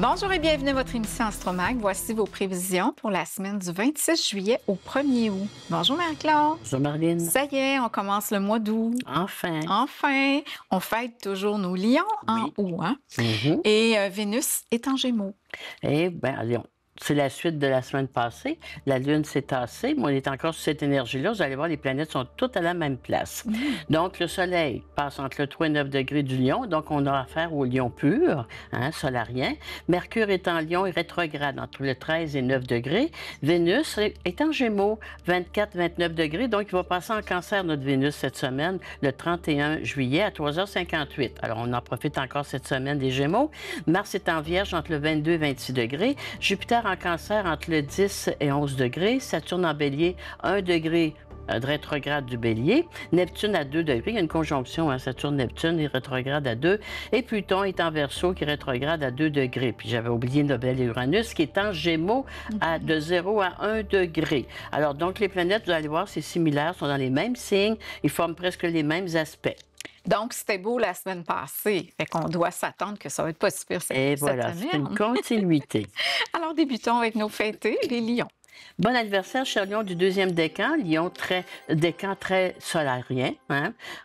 Bonjour et bienvenue à votre émission Astromag. Voici vos prévisions pour la semaine du 26 juillet au 1er août. Bonjour Marie-Claude. Bonjour Marlene. Ça y est, on commence le mois d'août. Enfin. Enfin, on fête toujours nos lions en août. Hein? Et Vénus est en Gémeaux. Eh bien, Lion. C'est la suite de la semaine passée. La Lune s'est tassée, mais on est encore sur cette énergie-là. Vous allez voir, les planètes sont toutes à la même place. Donc, le Soleil passe entre le 3 et 9 degrés du Lion. Donc, on a affaire au Lion pur, solarien. Mercure est en Lion et rétrograde entre le 13 et 9 degrés. Vénus est en Gémeaux, 24-29 degrés. Donc, il va passer en Cancer, notre Vénus, cette semaine, le 31 juillet à 3h58. Alors, on en profite encore cette semaine des Gémeaux. Mars est en Vierge entre le 22 et 26 degrés. Jupiter en Cancer entre le 10 et 11 degrés. Saturne en Bélier, 1 degré de rétrograde du Bélier. Neptune à 2 degrés. Il y a une conjonction, Saturne-Neptune, il rétrograde à 2. Et Pluton est en Verseau, qui rétrograde à 2 degrés. Puis j'avais oublié Nobel et Uranus, qui est en Gémeaux de 0 à 1 degré. Alors, donc, les planètes, vous allez voir, c'est similaire, sont dans les mêmes signes. Ils forment presque les mêmes aspects. Donc, c'était beau la semaine passée. Fait qu'on doit s'attendre que ça va être pas si pire cette semaine. Et voilà, c'est une continuité. Alors, débutons avec nos fêtés, les lions. Bon anniversaire, cher Lion du 2e décan. Lion, décan très solarien.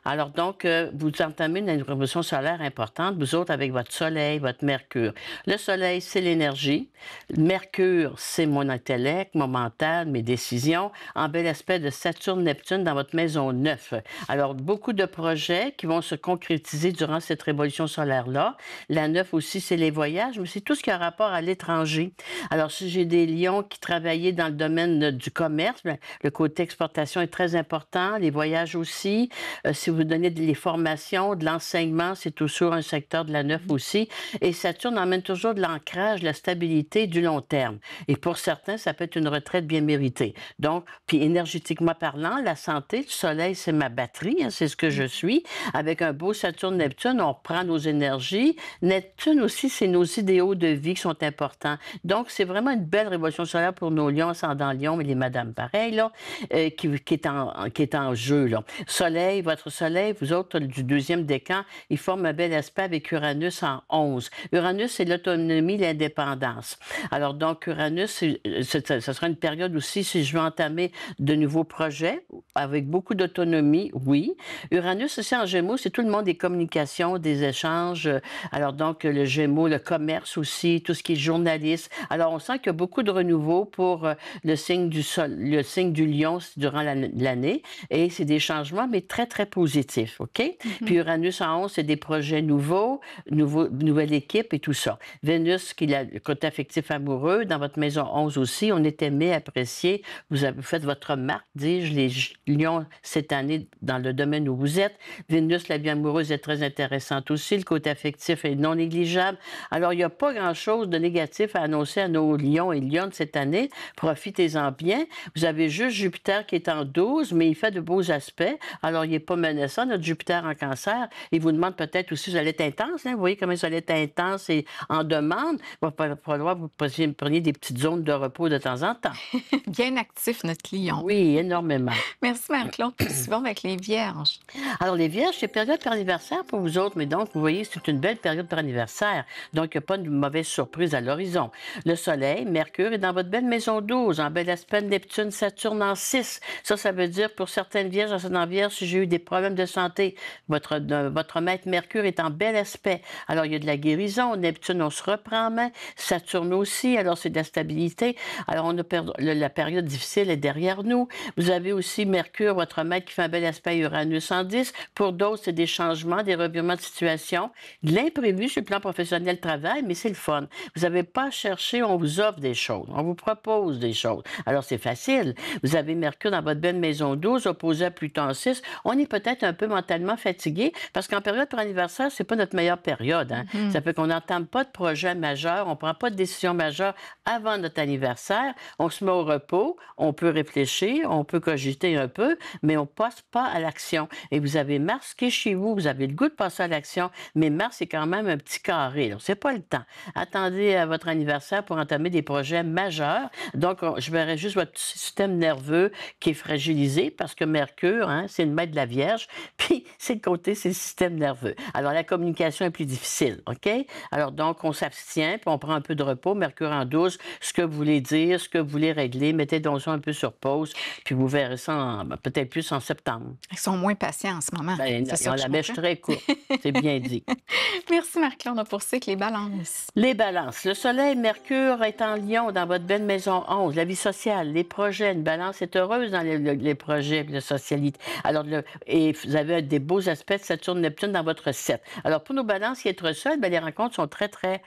Alors donc, vous entamez une révolution solaire importante, vous autres, avec votre Soleil, votre Mercure. Le Soleil, c'est l'énergie. Mercure, c'est mon intellect, mon mental, mes décisions, en bel aspect de Saturne-Neptune dans votre maison 9. Alors, beaucoup de projets qui vont se concrétiser durant cette révolution solaire-là. La 9 aussi, c'est les voyages, mais c'est tout ce qui a rapport à l'étranger. Alors, si j'ai des lions qui travaillaient dans le domaine du commerce, le côté exportation est très important, les voyages aussi. Si vous donnez des formations, de l'enseignement, c'est toujours un secteur de la 9 aussi. Et Saturne emmène toujours de l'ancrage, de la stabilité du long terme. Et pour certains, ça peut être une retraite bien méritée. Donc, puis énergétiquement parlant, la santé, le Soleil, c'est ma batterie, c'est ce que je suis. Avec un beau Saturne-Neptune, on reprend nos énergies. Neptune aussi, c'est nos idéaux de vie qui sont importants. Donc, c'est vraiment une belle révolution solaire pour nos lions, ascendant Lion, mais les madames pareil, là, qui est en jeu. Là. Soleil, votre Soleil, vous autres du 2e décan, il forme un bel aspect avec Uranus en 11. Uranus, c'est l'autonomie, l'indépendance. Alors donc, Uranus, ce sera une période aussi, si je veux entamer de nouveaux projets, avec beaucoup d'autonomie, oui. Uranus aussi en Gémeaux, c'est tout le monde des communications, des échanges. Alors donc, le Gémeaux, le commerce aussi, tout ce qui est journaliste. Alors, on sent qu'il y a beaucoup de renouveau pour le signe du Lion durant l'année. Et c'est des changements, mais très, très positifs, OK? Puis Uranus en 11, c'est des projets nouveaux, nouvelle équipe et tout ça. Vénus, qui a le côté affectif amoureux, dans votre maison 11 aussi, on est aimé, apprécié. Vous avez fait votre marque, dis-je, les Lions cette année dans le domaine où vous êtes. Vénus, la vie amoureuse est très intéressante aussi. Le côté affectif est non négligeable. Alors, il n'y a pas grand-chose de négatif à annoncer à nos Lions et Lionnes cette année. Profitez-en bien. Vous avez juste Jupiter qui est en 12, mais il fait de beaux aspects. Alors, il n'est pas menaçant, notre Jupiter en Cancer. Il vous demande peut-être aussi, vous allez être intense. Vous voyez comment vous allez être intense et en demande. Il va falloir que vous preniez des petites zones de repos de temps en temps. Bien actif, notre lion. Oui, énormément. Merci, Marie-Claude. Suivons avec les Vierges. Alors, les Vierges, c'est période par anniversaire pour vous autres, mais donc, vous voyez, c'est une belle période par anniversaire. Donc, il n'y a pas de mauvaise surprise à l'horizon. Le Soleil, Mercure est dans votre belle maison 12, en bel aspect Neptune, Saturne en 6. Ça veut dire, pour certaines Vierges, ascendant Vierge, si j'ai eu des problèmes de santé, votre maître Mercure est en bel aspect. Alors, il y a de la guérison. Neptune, on se reprend en main. Saturne aussi, alors c'est de la stabilité. Alors, on a la période difficile est derrière nous. Vous avez aussi Mercure, votre maître, qui fait un bel aspect Uranus en 10. Pour d'autres, c'est des changements, des revirements de situation, de l'imprévu sur le plan professionnel travail, mais c'est le fun. Vous n'avez pas à chercher, on vous offre des choses, on vous propose des choses. Alors, c'est facile. Vous avez Mercure dans votre belle maison 12, opposé à Pluton en 6. On est peut-être un peu mentalement fatigué, parce qu'en période pour anniversaire, c'est pas notre meilleure période. Ça fait qu'on n'entame pas de projet majeur, on prend pas de décision majeure avant notre anniversaire. On se met au repos, on peut réfléchir, on peut cogiter un peu, mais on passe pas à l'action. Et vous avez Mars qui est chez vous, vous avez le goût de passer à l'action, mais Mars est quand même un petit carré. C'est pas le temps. Attendez à votre anniversaire pour entamer des projets majeurs. Donc, donc, je verrais juste votre système nerveux qui est fragilisé parce que Mercure, hein, c'est le maître de la Vierge, puis c'est le côté, c'est le système nerveux. Alors, la communication est plus difficile, OK? Alors, donc, on s'abstient, puis on prend un peu de repos, Mercure en 12, ce que vous voulez dire, ce que vous voulez régler, mettez donc ça un peu sur pause, puis vous verrez ça peut-être plus en septembre. Ils sont moins patients en ce moment. Ben, C'est ils ça ont que je la mèche comprends. très courte, c'est bien dit. Merci Marie-Claude. On a poursuivi avec les balances. Les balances. Le soleil, Mercure est en lion dans votre belle maison 11. La vie sociale, les projets. Une balance est heureuse dans les projets et la socialité. Alors, et vous avez des beaux aspects de Saturne-Neptune dans votre 7. Alors, pour nos balances qui être seules, ben, les rencontres sont très, très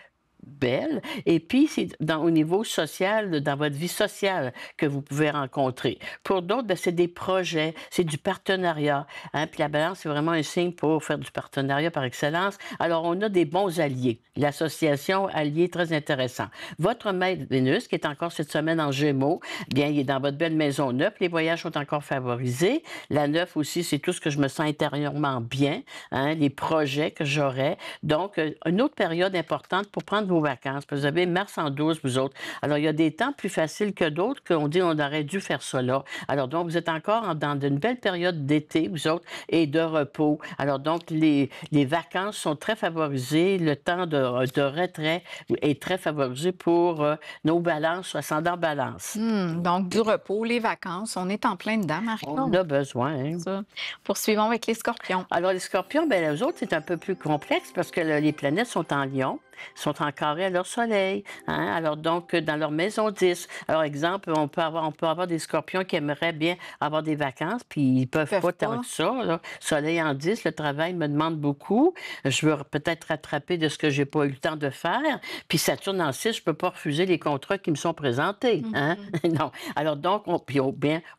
belle. Et puis, c'est au niveau social, dans votre vie sociale que vous pouvez rencontrer. Pour d'autres, ben, c'est des projets, c'est du partenariat. Hein? Puis la balance, c'est vraiment un signe pour faire du partenariat par excellence. Alors, on a des bons alliés. L'association alliée, très intéressant. Votre maître Vénus, qui est encore cette semaine en Gémeaux, bien, il est dans votre belle maison 9. Les voyages sont encore favorisés. La 9 aussi, c'est tout ce que je me sens intérieurement bien, hein? Les projets que j'aurais. Donc, une autre période importante pour prendre vos vacances. Vous avez Mars en 12, vous autres. Alors, il y a des temps plus faciles que d'autres qu'on dit on aurait dû faire ça là. Alors, donc, vous êtes encore dans une belle période d'été, vous autres, et de repos. Alors, donc, les vacances sont très favorisées. Le temps de retrait est très favorisé pour nos balances, ascendant balance. Donc, du repos, les vacances, on est en plein dedans, On Marie-Claude. a besoin. Hein? Ça. Poursuivons avec les scorpions. Alors, les scorpions, bien, eux autres, c'est un peu plus complexe parce que les planètes sont en lion, sont en carré à leur soleil. Hein? Alors, donc, dans leur maison 10. Alors, exemple, on peut avoir des scorpions qui aimeraient bien avoir des vacances, puis ils peuvent pas tant que ça. Là. Soleil en 10, le travail me demande beaucoup. Je veux peut-être rattraper de ce que j'ai pas eu le temps de faire. Puis Saturne en 6, je peux pas refuser les contrats qui me sont présentés. Hein? Non. Alors, donc, on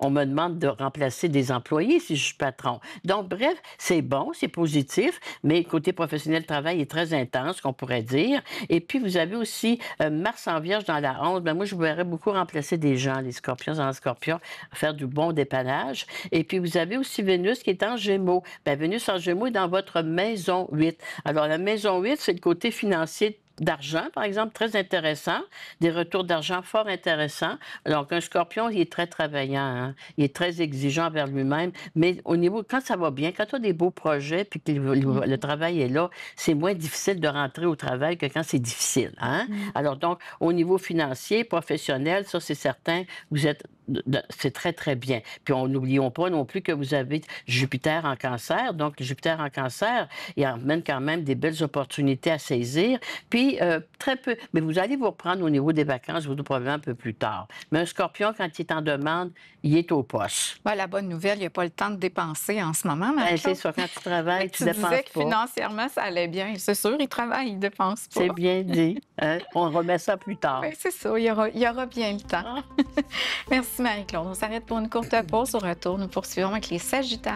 me demande de remplacer des employés si je suis patron. Donc, bref, c'est bon, c'est positif, mais le côté professionnel, le travail est très intense, qu'on pourrait dire. Et puis, vous avez aussi Mars en Vierge dans la 11. Ben, moi, je vous verrais beaucoup remplacer des gens, les scorpions en scorpion, faire du bon dépannage. Et puis, vous avez aussi Vénus qui est en Gémeaux. Ben, Vénus en Gémeaux est dans votre maison 8. Alors, la maison 8, c'est le côté financier d'argent, par exemple, très intéressant, des retours d'argent fort intéressants. Donc, un scorpion, il est très travaillant, hein? Il est très exigeant vers lui-même, mais au niveau, quand ça va bien, quand tu as des beaux projets, puis que le travail est là, c'est moins difficile de rentrer au travail que quand c'est difficile, hein? Alors, donc, au niveau financier, professionnel, ça, c'est certain, vous êtes c'est très, très bien. Puis, n'oublions pas non plus que vous avez Jupiter en cancer. Donc, Jupiter en cancer, il emmène quand même des belles opportunités à saisir. Puis, très peu. Mais vous allez vous reprendre au niveau des vacances, vous probablement un peu plus tard. Mais un scorpion, quand il est en demande, il est au poste. Ben, la bonne nouvelle, il n'y a pas le temps de dépenser en ce moment, Ben, Marie-Claude. c'est ça, quand tu travailles, tu dépenses disais que pas. financièrement, ça allait bien. C'est sûr, il travaille, il ne dépense pas. C'est bien dit. Hein? On remet ça plus tard. Ben, c'est ça, il y aura bien le temps. Merci Marie-Claude. On s'arrête pour une courte pause. Au retour, nous poursuivons avec les Sagittaires.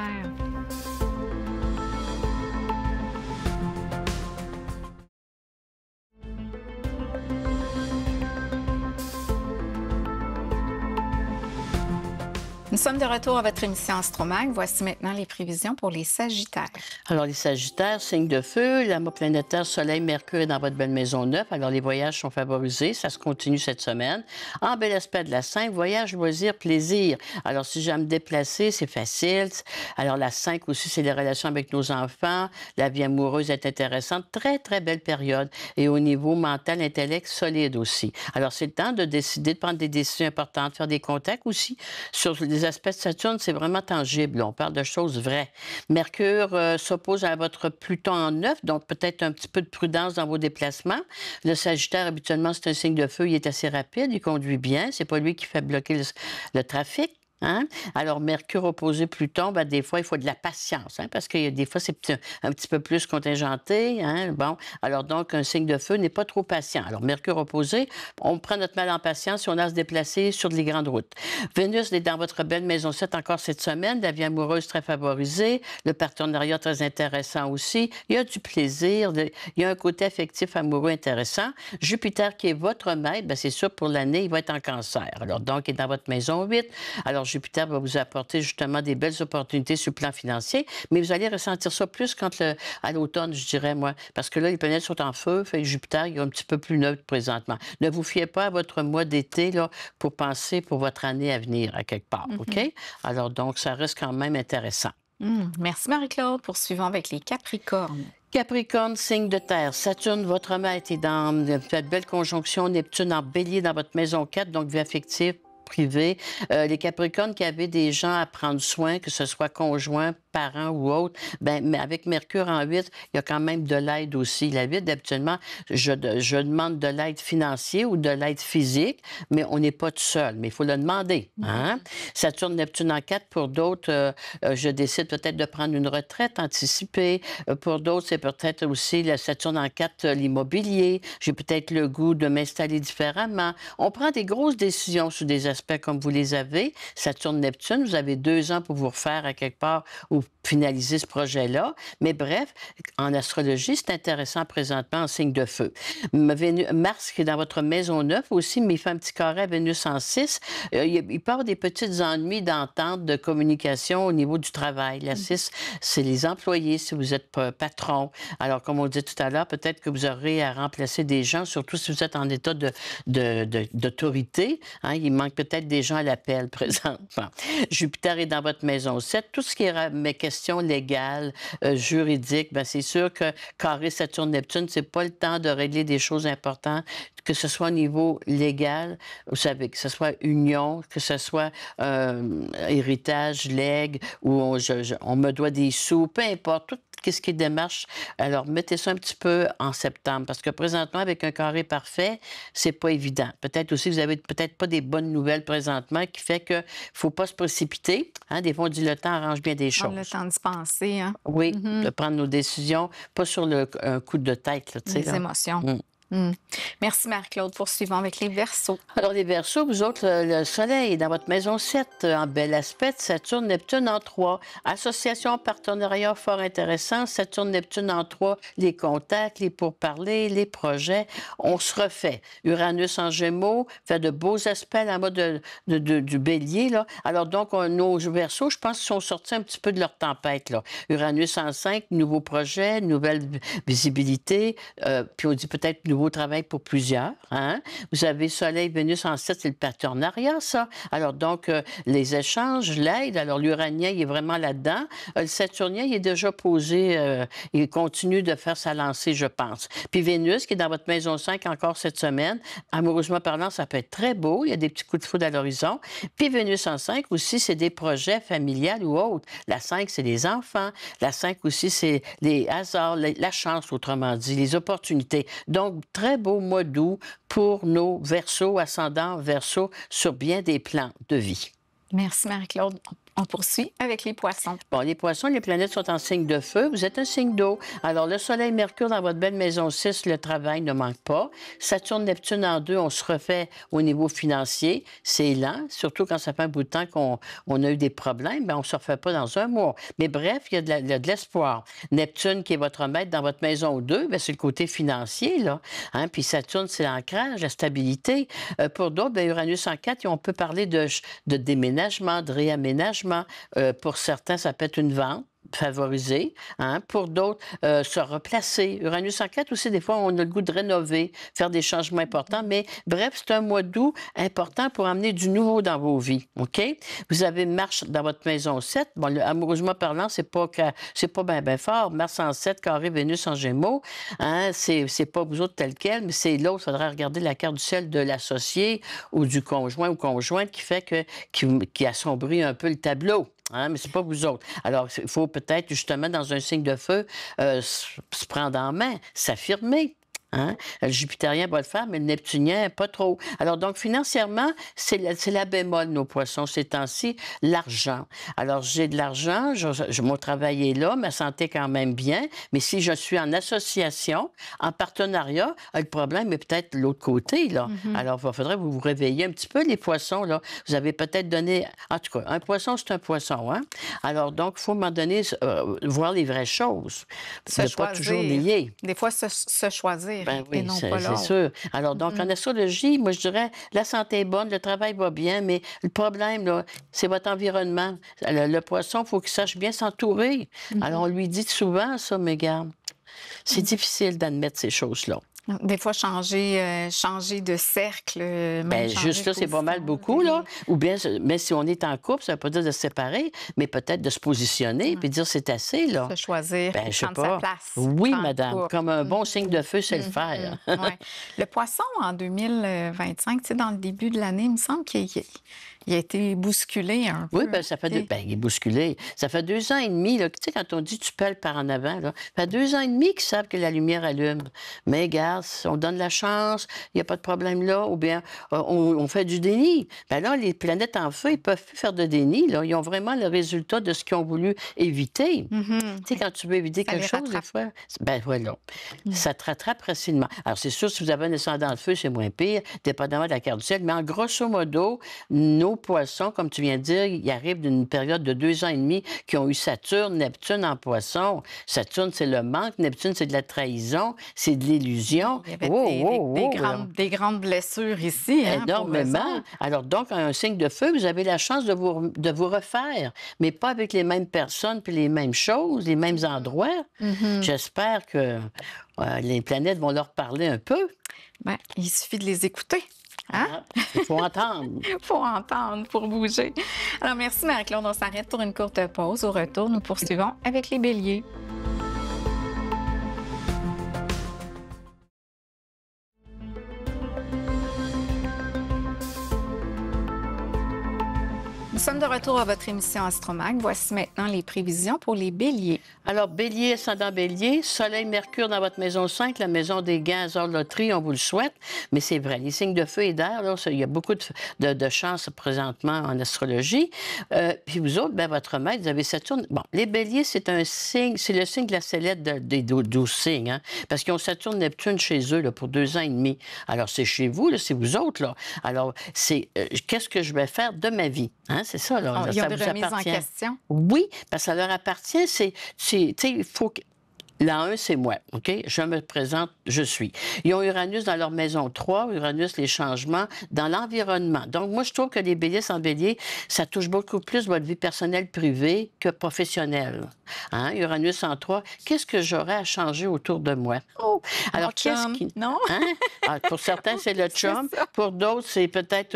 Nous sommes de retour à votre émission Astromag. Voici maintenant les prévisions pour les Sagittaires. Alors, les Sagittaires, signe de feu, l'amour planétaire, Soleil, Mercure est dans votre belle maison 9. Alors, les voyages sont favorisés. Ça se continue cette semaine. En bel aspect de la 5, voyage, loisir, plaisir. Alors, si j'aime me déplacer, c'est facile. Alors, la 5 aussi, c'est les relations avec nos enfants. La vie amoureuse est intéressante. Très, très belle période. Et au niveau mental, intellect, solide aussi. Alors, c'est le temps de décider de prendre des décisions importantes, faire des contacts aussi sur les aspects de Saturne, c'est vraiment tangible. On parle de choses vraies. Mercure s'oppose à votre Pluton en 9, donc peut-être un petit peu de prudence dans vos déplacements. Le Sagittaire, habituellement, c'est un signe de feu. Il est assez rapide, il conduit bien. C'est pas lui qui fait bloquer le trafic. Hein? Alors, Mercure opposé Pluton, ben, des fois, il faut de la patience, hein, parce que des fois, c'est un petit peu plus contingenté. Hein? Bon, alors donc, un signe de feu n'est pas trop patient. Alors, Mercure opposé, on prend notre mal en patience si on a à se déplacer sur les grandes routes. Vénus est dans votre belle maison 7 encore cette semaine, la vie amoureuse très favorisée, le partenariat très intéressant aussi. Il y a du plaisir, il y a un côté affectif amoureux intéressant. Jupiter, qui est votre maître, ben, c'est sûr, pour l'année, il va être en cancer. Alors, donc, il est dans votre maison 8. Alors, Jupiter va vous apporter justement des belles opportunités sur le plan financier, mais vous allez ressentir ça plus à l'automne, je dirais, moi, parce que là, les planètes sont en feu, fait que Jupiter, il est un petit peu plus neutre présentement. Ne vous fiez pas à votre mois d'été, là, pour penser pour votre année à venir, à quelque part, OK? Alors, donc, ça reste quand même intéressant. Merci Marie-Claude. Poursuivons avec les Capricornes. Capricorne, signe de terre. Saturne, votre maître, est dans une belle conjonction. Neptune en bélier dans votre maison 4, donc vie affective, privée. Les Capricornes qui avaient des gens à prendre soin, que ce soit conjoint, parents ou autres, ben, mais avec Mercure en 8, il y a quand même de l'aide aussi. La 8, habituellement, je demande de l'aide financière ou de l'aide physique, mais on n'est pas tout seul. Mais il faut le demander. Hein? Saturne, Neptune en 4, pour d'autres, je décide peut-être de prendre une retraite anticipée. Pour d'autres, c'est peut-être aussi la Saturne en 4, l'immobilier. J'ai peut-être le goût de m'installer différemment. On prend des grosses décisions sur des aspects comme vous les avez. Saturne, Neptune, vous avez 2 ans pour vous refaire à quelque part ou finaliser ce projet-là. Mais bref, en astrologie, c'est intéressant présentement en signe de feu. Mars, qui est dans votre maison 9 aussi, mais il fait un petit carré à Vénus en 6. Il peut y avoir des petits ennuis d'entente, de communication au niveau du travail. La 6, c'est les employés, si vous êtes patron. Alors, comme on dit tout à l'heure, peut-être que vous aurez à remplacer des gens, surtout si vous êtes en état d'autorité. Hein, il manque peut-être des gens à l'appel présentement. Jupiter est dans votre maison 7. Tout ce qui est mes questions légales, juridiques, bien, c'est sûr que carré Saturne-Neptune, c'est pas le temps de régler des choses importantes, que ce soit au niveau légal, vous savez, que ce soit union, que ce soit héritage, legs, où on me doit des sous, peu importe, tout ce qui est démarche. Alors, mettez ça un petit peu en septembre, parce que présentement, avec un carré parfait, c'est pas évident. Peut-être aussi que vous avez peut-être pas des bonnes nouvelles présentement, qui fait que faut pas se précipiter. Hein? Des fois, on dit le temps arrange bien des choses. Prendre le temps d'y penser. Hein? Oui, de prendre nos décisions, pas sur un coup de tête. Là, les émotions. Merci Marie-Claude. Poursuivons avec les Verseaux. Alors, les Verseaux, vous autres, le Soleil est dans votre maison 7, en bel aspect. Saturne, Neptune en 3. Association, partenariat fort intéressant. Saturne, Neptune en 3. Les contacts, les pourparlers, les projets. On se refait. Uranus en Gémeaux fait de beaux aspects à la mode du Bélier. Là. Alors, donc, nos Verseaux, je pense qu'ils sont sortis un petit peu de leur tempête. Là. Uranus en 5, nouveaux projets, nouvelle visibilité. Puis on dit peut-être nouveau travail pour plusieurs. Hein? Vous avez Soleil, Vénus en 7, c'est le partenariat, ça. Alors, donc, les échanges, l'aide. Alors, l'Uranien, il est vraiment là-dedans. Le Saturnien, il est déjà posé. Il continue de faire sa lancée, je pense. Puis Vénus, qui est dans votre maison 5 encore cette semaine, amoureusement parlant, ça peut être très beau. Il y a des petits coups de foudre à l'horizon. Puis Vénus en 5 aussi, c'est des projets familiales ou autres. La 5, c'est les enfants. La 5 aussi, c'est les hasards, la chance, autrement dit, les opportunités. Donc, très beau mois d'août pour nos Verseaux, ascendants Verseaux, sur bien des plans de vie. Merci Marie-Claude. On poursuit avec les Poissons. Bon, les Poissons, les planètes sont en signe de feu. Vous êtes un signe d'eau. Alors, le Soleil, Mercure dans votre belle maison 6, le travail ne manque pas. Saturne, Neptune en 2, on se refait au niveau financier. C'est lent, surtout quand ça fait un bout de temps qu'on a eu des problèmes. Bien, on ne se refait pas dans un mois. Mais bref, il y a de l'espoir. Neptune, qui est votre maître dans votre maison 2, bien, c'est le côté financier, là. Hein? Puis Saturne, c'est l'ancrage, la stabilité. Pour d'autres, bien, Uranus en 4, on peut parler de déménagement, de réaménagement. Pour certains, ça peut être une vente favorisée. Hein? Pour d'autres, se replacer. Uranus en 4 aussi, des fois, on a le goût de rénover, faire des changements importants. Mais bref, c'est un mois d'août important pour amener du nouveau dans vos vies. OK? Vous avez Mars dans votre maison 7. Bon, amoureusement parlant, c'est pas bien fort. Mars en 7, carré Vénus en Gémeaux. Hein? C'est pas vous autres tel quel, mais c'est l'autre. Il faudra regarder la carte du ciel de l'associé ou du conjoint ou conjointe qui fait qui assombrit un peu le tableau. Hein, mais c'est pas vous autres. Alors, il faut peut-être, justement, dans un signe de feu, se prendre en main, s'affirmer. Hein? Le Jupitérien va le faire, mais le Neptunien, pas trop. Alors, donc, financièrement, c'est la bémol, nos poissons, ces temps-ci, l'argent. Alors, j'ai de l'argent, mon travail est là, ma santé est quand même bien, mais si je suis en association, en partenariat, le problème est peut-être de l'autre côté, là. Alors, il faudrait que vous vous réveiller un petit peu, les poissons, là. Vous avez peut-être donné... En tout cas, un poisson, c'est un poisson, hein? Alors, donc, il faut, à un moment donné, voir les vraies choses. Ne pas toujours nier. Des fois, se choisir. Ben et oui, non c'est pas c'est l'autre. sûr. Alors donc, en astrologie, moi, je dirais, la santé est bonne, le travail va bien, mais le problème, là, c'est votre environnement. Le poisson, il faut qu'il sache bien s'entourer. Alors, on lui dit souvent ça, mais regarde, c'est difficile d'admettre ces choses-là. Des fois, changer de cercle, même Ben changer juste de là, c'est pas mal position. beaucoup, là. Ou bien, mais si on est en couple, ça veut pas dire de se séparer, mais peut-être de se positionner puis dire c'est assez, là. Se choisir Ben, et je sais prendre sa pas. place, Oui, prendre madame, couple. comme un bon signe de feu, c'est le faire. Ouais. Le poisson, en 2025, tu sais, dans le début de l'année, il me semble qu'il a été bousculé un Oui, peu. ben ça fait deux... ben, il est bousculé. Ça fait 2 ans et demi, là. Tu sais, quand on dit tu pelles par en avant, là, ça fait 2 ans et demi qu'ils savent que la lumière allume. Mais regarde, on donne la chance, il n'y a pas de problème là, ou bien on fait du déni. Ben là, les planètes en feu, ils peuvent plus faire de déni, là. Ils ont vraiment le résultat de ce qu'ils ont voulu éviter. Mhm. Tu sais, quand tu veux éviter Ça quelque les chose, des rattrape. fois, ben voilà, ça te rattrape facilement. Alors, c'est sûr, si vous avez un descendant de feu, c'est moins pire, dépendamment de la carte du ciel. Mais en grosso modo, nos poissons, comme tu viens de dire, ils arrivent d'une période de 2 ans et demi qui ont eu Saturne, Neptune en poisson. Saturne, c'est le manque. Neptune, c'est de la trahison, c'est de l'illusion. Il y avait Wow, wow, wow, là. des grandes blessures ici, hein, pour eux Énormément. autres. Alors, donc, un signe de feu, vous avez la chance de vous refaire, mais pas avec les mêmes personnes puis les mêmes choses, les mêmes endroits. J'espère que les planètes vont leur parler un peu. Ben, il suffit de les écouter. Hein? Il faut entendre. Pour entendre, pour bouger. Alors, merci Marie-Claude. On s'arrête pour une courte pause. Au retour, nous poursuivons avec les béliers. Nous sommes de retour à votre émission Astromag. Voici maintenant les prévisions pour les béliers. Alors, bélier, ascendant bélier, soleil, mercure dans votre maison 5, la maison des gains, hasard, loterie, on vous le souhaite. Mais c'est vrai, les signes de feu et d'air, là, il y a beaucoup de chances présentement en astrologie. Puis vous autres, ben, votre maître, vous avez Saturne. Bon, les béliers, c'est un signe, c'est le signe de la sellette des 12 signes, hein, parce qu'ils ont Saturne, Neptune chez eux là, pour 2 ans et demi. Alors, c'est chez vous, là, c'est vous autres. Là. Alors, c'est qu'est-ce que je vais faire de ma vie? Hein? C'est ça, là. Il y a Ça des vous remises en appartient. question. Oui, parce que ça leur appartient. Tu sais, il faut que... L'an 1, c'est moi, OK? Je me présente, je suis. Ils ont Uranus dans leur maison 3, Uranus, les changements dans l'environnement. Donc, moi, je trouve que les béliers sans bélier, ça touche beaucoup plus votre vie personnelle privée que professionnelle. Hein? Uranus en 3, qu'est-ce que j'aurais à changer autour de moi? Oh! Alors, qu'est-ce chum, qui... non? Hein? Ah, pour certains, c'est le chum. ça. Pour d'autres, c'est peut-être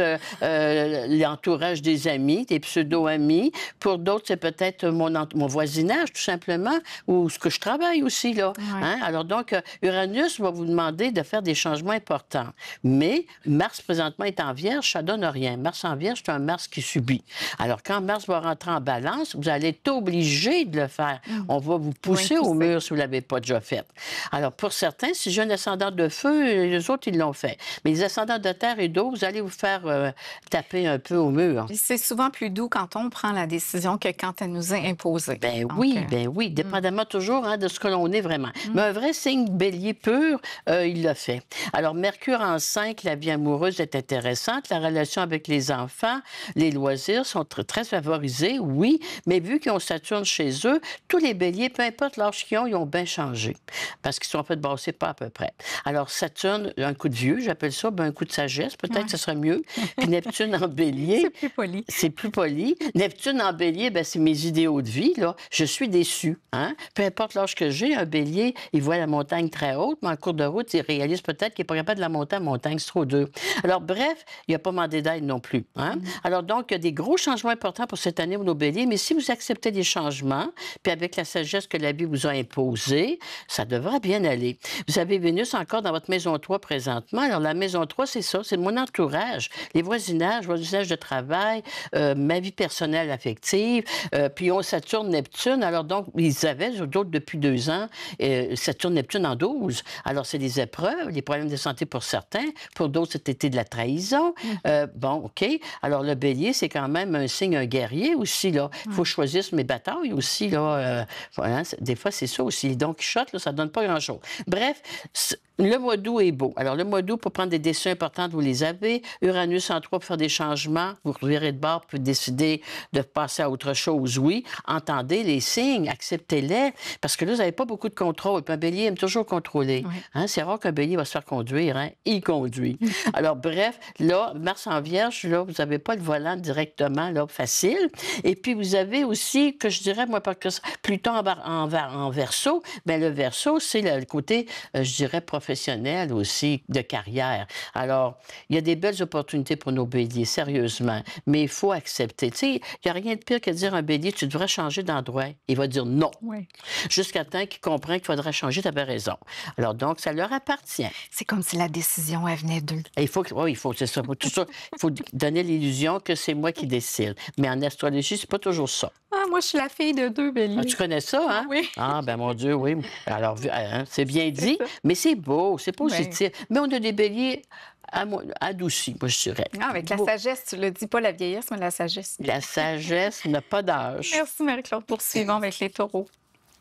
l'entourage des amis, des pseudo-amis. Pour d'autres, c'est peut-être mon voisinage, tout simplement, ou ce que je travaille aussi, là. Ouais. Hein? Alors donc, Uranus va vous demander de faire des changements importants. Mais Mars, présentement, est en Vierge, ça donne rien. Mars en Vierge, c'est un Mars qui subit. Alors, quand Mars va rentrer en Balance, vous allez être obligé de le faire. On va vous pousser au mur si vous ne l'avez pas déjà fait. Alors, pour certains, si j'ai un ascendant de feu, les autres, ils l'ont fait. Mais les ascendants de terre et d'eau, vous allez vous faire taper un peu au mur. C'est souvent plus doux quand on prend la décision que quand elle nous est imposée. Ben Donc, oui, dépendamment toujours hein, de ce que l'on est vraiment. Mais un vrai signe bélier pur, il l'a fait. Alors, Mercure en 5, la vie amoureuse est intéressante. La relation avec les enfants, les loisirs sont très favorisés, oui, mais vu qu'ils ont Saturne chez eux, tous les béliers, peu importe l'âge qu'ils ont, ils ont bien changé. Parce qu'ils sont fait brasser pas à peu près. Alors, Saturne, un coup de vieux, j'appelle ça, ben, un coup de sagesse, peut-être que ce serait mieux. Puis Neptune en bélier. c'est plus poli. C'est plus poli. Neptune en bélier, ben, c'est mes idéaux de vie, là. Je suis déçue, hein. Peu importe l'âge que j'ai, un bélier, il voit la montagne très haute, mais en cours de route, il réalise peut-être qu'il n'est pas capable de la monter à la montagne, c'est trop dur. Alors, bref, il n'a pas demandé d'aide non plus, hein. Alors, donc, il y a des gros changements importants pour cette année pour nos béliers, mais si vous acceptez des changements, puis avec la sagesse que la vie vous a imposée, ça devrait bien aller. Vous avez Vénus encore dans votre maison 3 présentement. Alors, la maison 3, c'est ça, c'est mon entourage, les voisinages de travail, ma vie personnelle affective, puis ils ont Saturne, Neptune. Alors, donc, ils avaient, d'autres depuis 2 ans, Saturne, Neptune en 12. Alors, c'est des épreuves, des problèmes de santé pour certains. Pour d'autres, c'était de la trahison. Bon, OK. Alors, le bélier, c'est quand même un signe, un guerrier aussi, là. Il faut choisir mes batailles aussi, là. Voilà, des fois, c'est ça aussi. Donc, Quichotte, là, ça donne pas grand-chose. Bref, le mois d'août est beau. Alors, le mois d'août, pour prendre des décisions importantes, vous les avez. Uranus en 3 pour faire des changements. Vous revirez de bord pour décider de passer à autre chose. Oui, entendez les signes, acceptez-les. Parce que là, vous n'avez pas beaucoup de contrôle. Puis un bélier aime toujours contrôler. Oui. Hein? C'est rare qu'un bélier va se faire conduire. Hein? Il conduit. Alors, bref, là, Mars en Vierge, là, vous n'avez pas le volant directement, là, facile. Et puis, vous avez aussi, que je dirais, moi, Pluton en Verseau, bien, le Verseau, c'est le côté, je dirais, professionnel aussi, de carrière. Alors, il y a des belles opportunités pour nos béliers, sérieusement. Mais il faut accepter. Tu sais, il n'y a rien de pire que de dire à un bélier, tu devrais changer d'endroit. Il va dire non. Oui. Jusqu'à temps qu'il comprenne qu'il faudrait changer, tu avais raison. Alors, donc, ça leur appartient. C'est comme si la décision, elle venait d'eux. Et c'est ça. Il faut donner l'illusion que c'est moi qui décide. Mais en astrologie, c'est pas toujours ça. Ah, moi, je suis la fille de 2 béliers. Ah, tu connais ça, hein? Oui. Ah, ben mon Dieu, oui. Alors, hein, c'est bien dit, ça. mais c'est beau, c'est Oui. positif. Mais on a des béliers adoucis, moi, je dirais. Ah, avec la Beau. sagesse, tu le dis, pas la vieillesse, mais la sagesse. La sagesse n'a pas d'âge. Merci, Marie-Claude. Poursuivons avec les taureaux.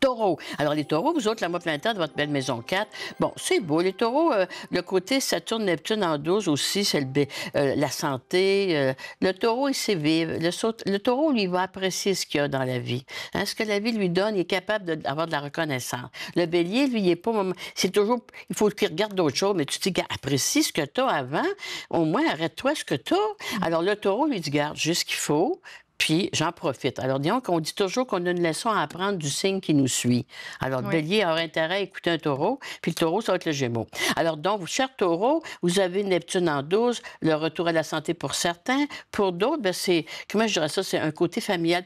Taureau. Alors, les taureaux, vous autres, la mois planétaire de votre belle maison 4, bon, c'est beau. Les taureaux, le côté Saturne-Neptune en 12 aussi, c'est la santé. Le taureau, il sait vivre. Le taureau, lui, va apprécier ce qu'il y a dans la vie. Hein, ce que la vie lui donne, il est capable d'avoir de la reconnaissance. Le bélier, lui, il est pas... C'est toujours... Il faut qu'il regarde d'autres choses, mais tu te dis, apprécie ce que tu as avant. Au moins, arrête-toi ce que tu as. Alors, le taureau, lui dit, garde juste ce qu'il faut. Puis, j'en profite. Alors, disons qu'on dit toujours qu'on a une leçon à apprendre du signe qui nous suit. Alors, le bélier aura intérêt à écouter un taureau, puis le taureau, ça va être le gémeau. Alors, donc, cher taureau, vous avez Neptune en 12, le retour à la santé pour certains. Pour d'autres, bien, c'est, comment je dirais ça, c'est un côté familial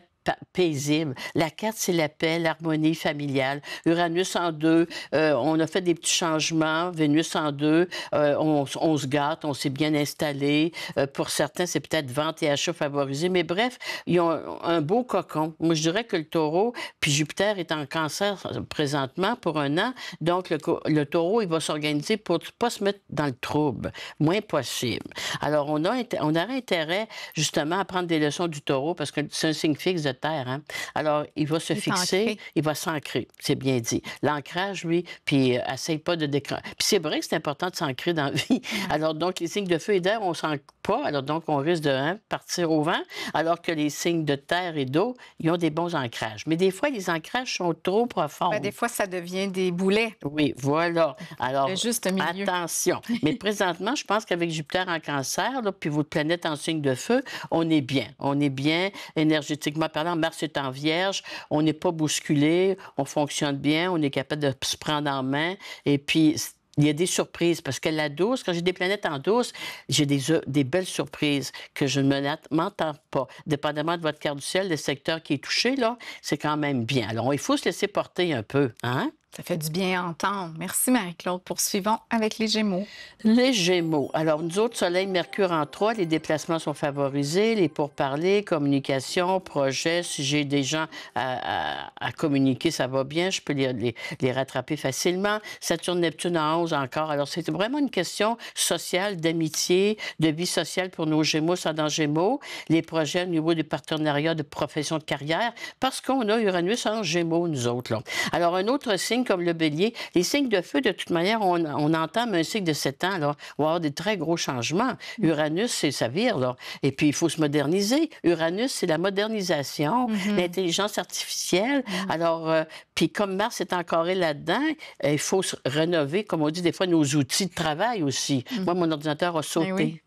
paisible. La 4, c'est la paix, l'harmonie familiale. Uranus en 2, on a fait des petits changements. Vénus en 2, on se gâte, on s'est bien installé. Pour certains, c'est peut-être vente et achat favorisés. Mais bref, ils ont un beau cocon. Moi, je dirais que le taureau, puis Jupiter est en cancer présentement pour 1 an. Donc, le taureau, il va s'organiser pour ne pas se mettre dans le trouble. Moins possible. Alors, on aurait intérêt, justement, à prendre des leçons du taureau parce que c'est un signe fixe de terre. Hein? Alors, il va se fixer, il va s'ancrer, c'est bien dit. L'ancrage, lui, puis essaye pas de décrocher. Puis c'est vrai que c'est important de s'ancrer dans la vie. Alors, donc, les signes de feu et d'air, on ne s'ancre pas. Alors, donc, on risque de partir au vent, alors que les signes de terre et d'eau, ils ont des bons ancrages. Mais des fois, les ancrages sont trop profonds. Ben, des fois, ça devient des boulets. Oui, voilà. Alors, le juste milieu. Attention. Mais présentement, je pense qu'avec Jupiter en cancer, là, puis votre planète en signe de feu, on est bien. On est bien énergétiquement parlant. Mars est en Vierge, on n'est pas bousculé, on fonctionne bien, on est capable de se prendre en main. Et puis, il y a des surprises, parce que la 12, quand j'ai des planètes en 12, j'ai des belles surprises que je ne m'entends pas. Dépendamment de votre carte du ciel, le secteur qui est touché, là, c'est quand même bien. Alors, il faut se laisser porter un peu, hein? Ça fait du bien à entendre. Merci, Marie-Claude. Poursuivons avec les Gémeaux. Les Gémeaux. Alors, nous autres, Soleil, Mercure en 3, les déplacements sont favorisés, les pourparlers, communication, projets. Si j'ai des gens à communiquer, ça va bien, je peux les rattraper facilement. Saturne, Neptune en 11 encore. Alors, c'est vraiment une question sociale, d'amitié, de vie sociale pour nos Gémeaux, ça dans Gémeaux. Les projets au niveau des partenariats de profession de carrière, parce qu'on a Uranus en Gémeaux, nous autres, là. Alors, un autre signe comme le bélier, les signes de feu, de toute manière, on entame un cycle de 7 ans, là. On va avoir des très gros changements. Uranus, c'est sa vire, là. Et puis, il faut se moderniser. Uranus, c'est la modernisation, l'intelligence artificielle. Alors, puis comme Mars est encore là-dedans, il faut se rénover, comme on dit des fois, nos outils de travail aussi. Moi, mon ordinateur a sauté. Oui.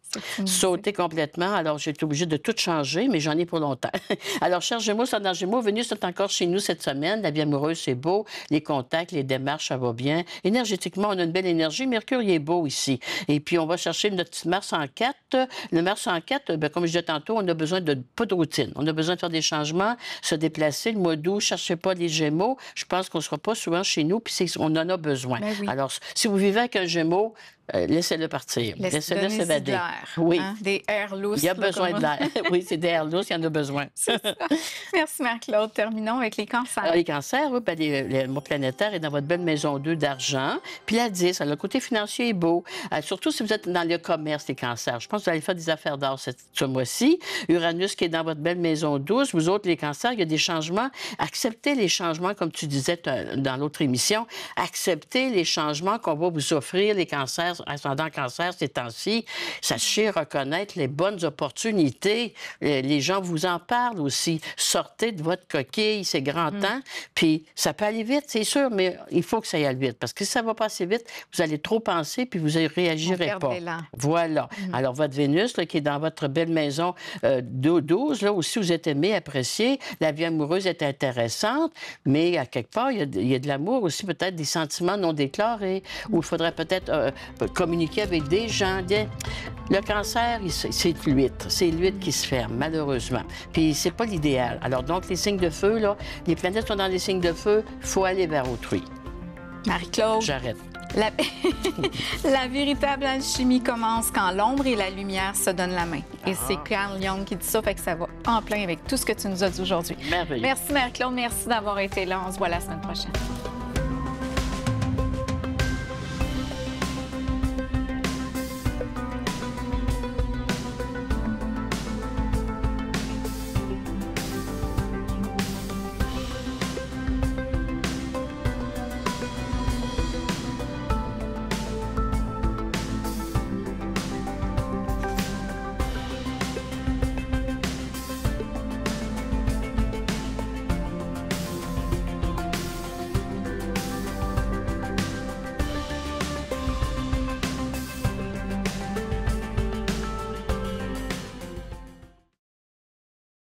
Sauter complètement. Alors, j'ai été obligée de tout changer, mais j'en ai pour longtemps. Alors, cher Gémeaux, ça dans Gémeaux, Vénus est encore chez nous cette semaine. La vie amoureuse, c'est beau. Les contacts, les démarches, ça va bien. Énergétiquement, on a une belle énergie. Mercure, il est beau ici. Et puis, on va chercher notre petit Mars en 4. Le Mars en 4, bien, comme je disais tantôt, on a besoin de pas de routine. On a besoin de faire des changements, se déplacer. Le mois d'août, cherchez pas les Gémeaux. Je pense qu'on ne sera pas souvent chez nous, puis on en a besoin. Ben oui. Alors, si vous vivez avec un Gémeaux, laissez-le partir. Laissez-le s'évader. Oui. Hein? Des airs lousses. Il y a besoin de l'air. Oui, c'est des airs lousses, il y en a besoin. Merci, Marc-Claude. Terminons avec les cancers. Alors, les cancers, oui, le mois planétaire est dans votre belle maison 2 d'argent. Puis la 10, alors, le côté financier est beau. Surtout si vous êtes dans le commerce, les cancers. Je pense que vous allez faire des affaires d'or ce mois-ci. Uranus qui est dans votre belle maison 12. Vous autres, les cancers, il y a des changements. Acceptez les changements, comme tu disais dans l'autre émission. Acceptez les changements qu'on va vous offrir, les cancers. ascendant cancer ces temps-ci, sachez reconnaître les bonnes opportunités. Les gens vous en parlent aussi. Sortez de votre coquille, c'est grand temps. Puis ça peut aller vite, c'est sûr, mais il faut que ça aille vite. Parce que si ça va pas assez vite, vous allez trop penser puis vous ne réagirez pas. Voilà. Alors, votre Vénus, là, qui est dans votre belle maison 12, là aussi, vous êtes aimé, apprécié. La vie amoureuse est intéressante, mais à quelque part, il y a de l'amour aussi, peut-être des sentiments non déclarés, où il faudrait peut-être communiquer avec des gens. Le cancer, c'est l'huître. C'est l'huître qui se ferme, malheureusement. Puis c'est pas l'idéal. Alors donc, les signes de feu, là, les planètes sont dans les signes de feu, il faut aller vers autrui. Marie-Claude. J'arrête. La véritable alchimie commence quand l'ombre et la lumière se donnent la main. Et c'est Carl Jung qui dit ça, fait que ça va en plein avec tout ce que tu nous as dit aujourd'hui. Merveilleux. Merci Marie-Claude, merci d'avoir été là. On se voit la semaine prochaine.